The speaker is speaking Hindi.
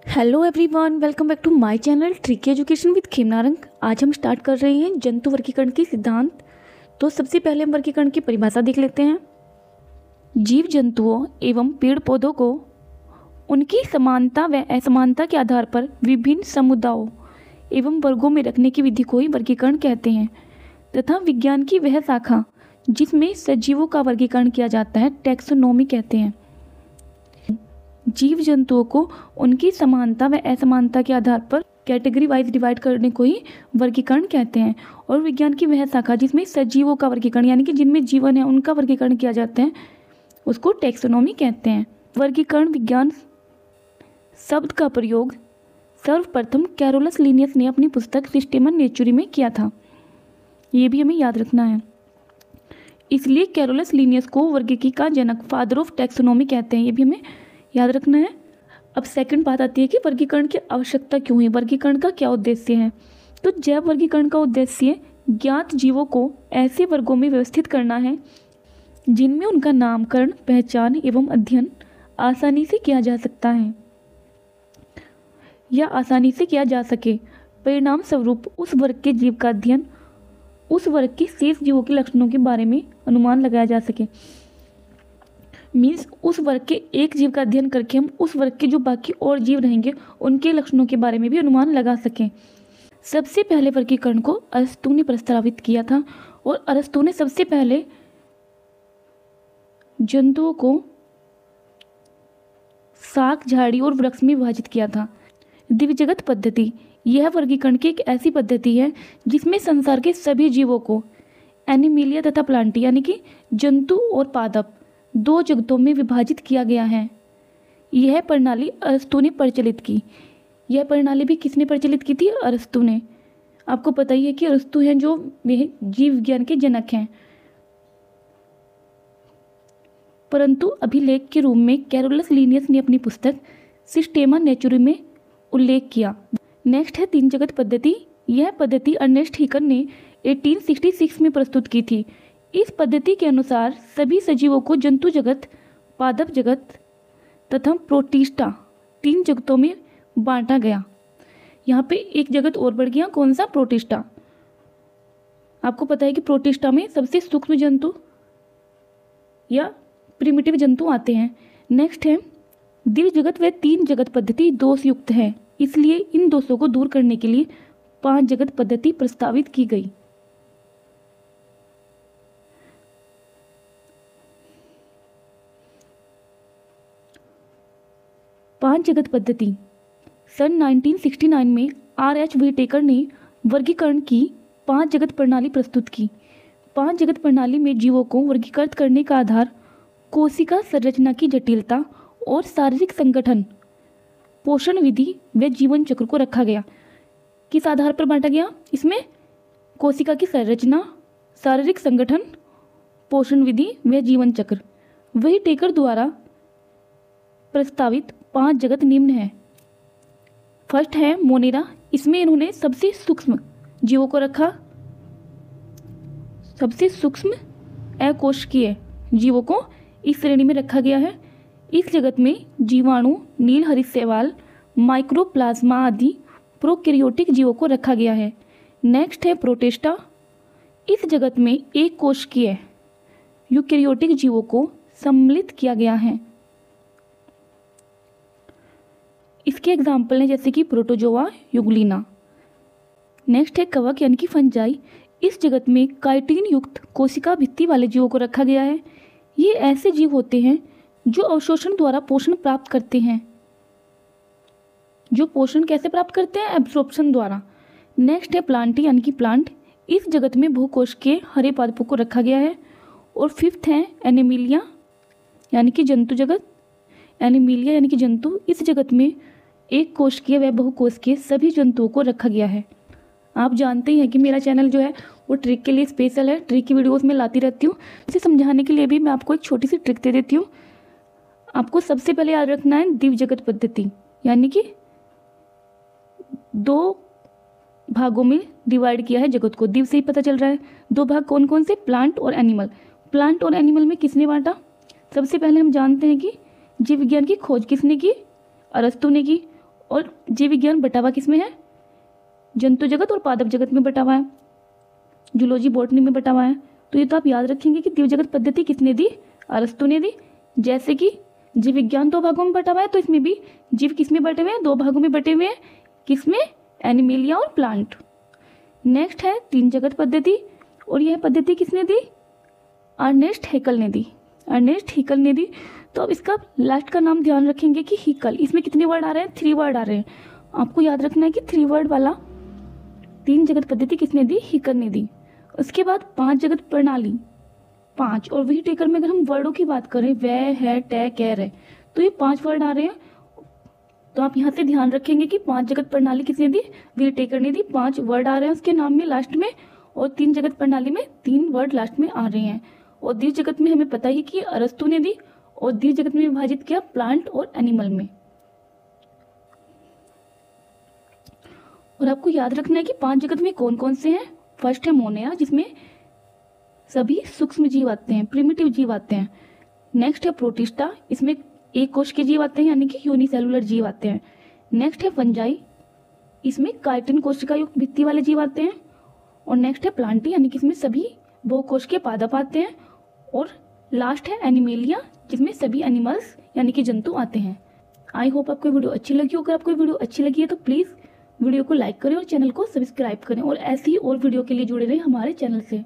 Hello everyone, welcome back to my channel tricky education with Khemnarang. आज हम स्टार्ट कर रहे हैं जंतु वर्गीकरण के सिद्धांत। तो सबसे पहले हम वर्गीकरण की परिभाषा देख लेते हैं। जीव जंतुओं एवं पेड़ पौधों को उनकी समानता व असमानता के आधार पर विभिन्न समुदायों एवं वर्गों में रखने की विधि को ही वर्गीकरण कहते हैं तथा विज्ञान की वह शाखा जिसमें सजीवों का वर्गीकरण किया जाता है टैक्सोनॉमी कहते हैं। जीव जंतुओं को उनकी समानता व असमानता के आधार पर कैटेगरी वाइज डिवाइड करने को ही वर्गीकरण कहते हैं। और विज्ञान की वह शाखा जिसमें सजीवों का वर्गीकरण यानी कि जिनमें जीवन है उनका वर्गीकरण किया जाता है उसको टैक्सोनॉमी कहते हैं। वर्गीकरण विज्ञान शब्द का प्रयोग सर्वप्रथम कैरोलस लिनियस ने अपनी पुस्तक सिस्टेमा नेचुरी में किया था। ये भी हमें याद रखना है, इसलिए कैरोलस लिनियस को वर्गीकरण का जनक फादर ऑफ टैक्सोनॉमी कहते हैं। ये भी हमें याद रखना है। अब सेकंड बात आती है कि वर्गीकरण की आवश्यकता क्यों है, वर्गीकरण का क्या उद्देश्य है। तो जैव वर्गीकरण का उद्देश्य ज्ञात जीवों को ऐसे वर्गों में व्यवस्थित करना है जिनमें उनका नामकरण, पहचान एवं अध्ययन आसानी से किया जा सकता है या आसानी से किया जा सके। परिणाम स्वरूप उस वर्ग के जीव का अध्ययन उस वर्ग के शेष जीवों के लक्षणों के बारे में अनुमान लगाया जा सके। मीन्स उस वर्ग के एक जीव का अध्ययन करके हम उस वर्ग के जो बाकी और जीव रहेंगे उनके लक्षणों के बारे में भी अनुमान लगा सकें। सबसे पहले वर्गीकरण को अरस्तु ने प्रस्तावित किया था और अरस्तु ने सबसे पहले जंतुओं को शाक, झाड़ी और वृक्ष में विभाजित किया था। द्विजगत पद्धति यह वर्गीकरण की एक ऐसी पद्धति है जिसमें संसार के सभी जीवों को एनिमिलिया तथा प्लांटी यानी कि जंतु और पादप दो जगतों में विभाजित किया गया है। यह प्रणाली अरस्तु ने प्रचलित की। यह प्रणाली भी किसने प्रचलित की थी? अरस्तु ने। आपको पता ही है कि अरस्तु हैं जो वे जीव विज्ञान के जनक हैं, परंतु अभिलेख के रूप में कैरोलस लिनियस ने अपनी पुस्तक सिस्टेमा नेचुरी में उल्लेख किया। नेक्स्ट है तीन जगत पद्धति। यह पद्धति अर्नेस्ट हीकर ने 1866 में प्रस्तुत की थी। इस पद्धति के अनुसार सभी सजीवों को जंतु जगत, पादप जगत तथा प्रोटिस्टा तीन जगतों में बांटा गया। यहाँ पे एक जगत और बढ़ गया, कौन सा? प्रोटिस्टा। आपको पता है कि प्रोटिस्टा में सबसे सूक्ष्म जंतु या प्रिमिटिव जंतु आते हैं। नेक्स्ट है द्विजगत व तीन जगत पद्धति दोष युक्त है, इसलिए इन दोषों को दूर करने के लिए पांच जगत पद्धति प्रस्तावित की गई। पांच जगत पद्धति सन 1969 में R.H. व्हिटेकर ने वर्गीकरण की पांच जगत प्रणाली प्रस्तुत की। पांच जगत प्रणाली में जीवों को वर्गीकृत करने का आधार कोशिका संरचना की जटिलता और शारीरिक संगठन, पोषण विधि व जीवन चक्र को रखा गया। किस आधार पर बांटा गया? इसमें कोशिका की संरचना, शारीरिक संगठन, पोषण विधि व जीवन चक्र। व्हिटेकर द्वारा प्रस्तावित पांच जगत निम्न है। फर्स्ट है मोनेरा। इसमें इन्होंने सबसे सूक्ष्म जीवों को रखा, सबसे सूक्ष्म अकोशिकीय जीवों को इस श्रेणी में रखा गया है। इस जगत में जीवाणु, नील हरित शैवाल, माइक्रोप्लाज्मा आदि प्रोकैरियोटिक जीवों को रखा गया है। नेक्स्ट है प्रोटिस्टा। इस जगत में एक कोशिकीय यूकैरियोटिक जीवों को सम्मिलित किया गया है। इसके एग्जाम्पल हैं जैसे कि प्रोटोजोआ, यूग्लिना। नेक्स्ट है कवक यानी कि फंजाई। इस जगत में काइटिन युक्त कोशिका भित्ति वाले जीवों को रखा गया है। ये ऐसे जीव होते हैं जो अवशोषण द्वारा पोषण प्राप्त करते हैं। जो पोषण कैसे प्राप्त करते हैं? एब्जॉर्प्शन द्वारा। नेक्स्ट है प्लांटी यानी कि प्लांट। इस जगत में भूकोशिकीय हरे पादपों को रखा गया है। और फिफ्थ है एनिमिलिया यानी कि जंतु जगत। एनिमिलिया यानी कि जंतु। इस जगत में एक कोशिकीय व बहुकोशिकीय सभी जंतुओं को रखा गया है। आप जानते ही हैं कि मेरा चैनल जो है वो ट्रिक के लिए स्पेशल है। ट्रिक की वीडियोस में लाती रहती हूँ। इसे समझाने के लिए भी मैं आपको एक छोटी सी ट्रिक दे देती हूँ। आपको सबसे पहले याद रखना है द्विजगत पद्धति, यानी कि दो भागों में डिवाइड किया है जगत को। दिव से ही पता चल रहा है। दो भाग कौन कौन से? प्लांट और एनिमल। प्लांट और एनिमल में किसने बांटा? सबसे पहले हम जानते हैं कि जीव विज्ञान की खोज किसने की? अरस्तु ने की। और जीव विज्ञान बटा हुआ किस में है? जंतु जगत और पादप जगत में बटा हुआ है, जूलॉजी बॉटनी में बटा हुआ है। तो ये तो आप याद रखेंगे कि जीव जगत पद्धति किसने दी? अरस्तु ने दी। जैसे कि जीव विज्ञान 2 भागों में बटा हुआ है, तो इसमें भी जीव किस में बटे हुए हैं? 2 भागों में बटे हुए हैं। किसमें? एनिमेलिया और प्लांट। नेक्स्ट है 3 जगत पद्धति, और यह पद्धति किसने दी? अर्नेस्ट हैकल ने दी। अर्नेस्ट हैकल ने दी। तो अब इसका लास्ट का नाम ध्यान रखेंगे कि हैकल। इसमें कितने वर्ड आ रहे हैं? 3 वर्ड आ रहे हैं। आपको याद रखना है कि 3 वर्ड वाला 3 जगत पद्धति किसने दी? हैकल ने दी। उसके बाद 5 जगत प्रणाली, 5, और वही टेकर में अगर हम वर्डों की बात करें, वह है, टै, कैर है, तो ये 5 वर्ड आ रहे हैं। तो आप यहाँ से ध्यान रखेंगे कि 5 जगत प्रणाली किसने दी? वी टेकर ने दी। 5 वर्ड आ रहे हैं उसके नाम में लास्ट में, और 3 जगत प्रणाली में 3 वर्ड लास्ट में आ रहे हैं। और द्वीप जगत में हमें पता ही कि अरस्तु ने दी, और द्वीप जगत में विभाजित किया प्लांट और एनिमल में। और आपको याद रखना है कि 5 जगत में कौन कौन से हैं। फर्स्ट है मोनेया, जिसमें सभी सूक्ष्म जीव आते हैं, प्रिमिटिव जीव आते हैं। नेक्स्ट है प्रोटिस्टा, इसमें एक कोश के जीव आते हैं, यानी कि यूनिसेलुलर जीव आते हैं। नेक्स्ट है फंजाई, इसमें काइटिन कोशिका युक्त भित्ति वाले जीव आते हैं। और नेक्स्ट है प्लांटी, यानी कि इसमें सभी बहुकोश के पादप आते हैं। और लास्ट है एनिमेलिया, जिसमें सभी एनिमल्स यानी कि जंतु आते हैं। आई होप आपको वीडियो अच्छी लगी हो। अगर आपको वीडियो अच्छी लगी है तो प्लीज़ वीडियो को लाइक करें और चैनल को सब्सक्राइब करें, और ऐसी ही और वीडियो के लिए जुड़े रहें हमारे चैनल से।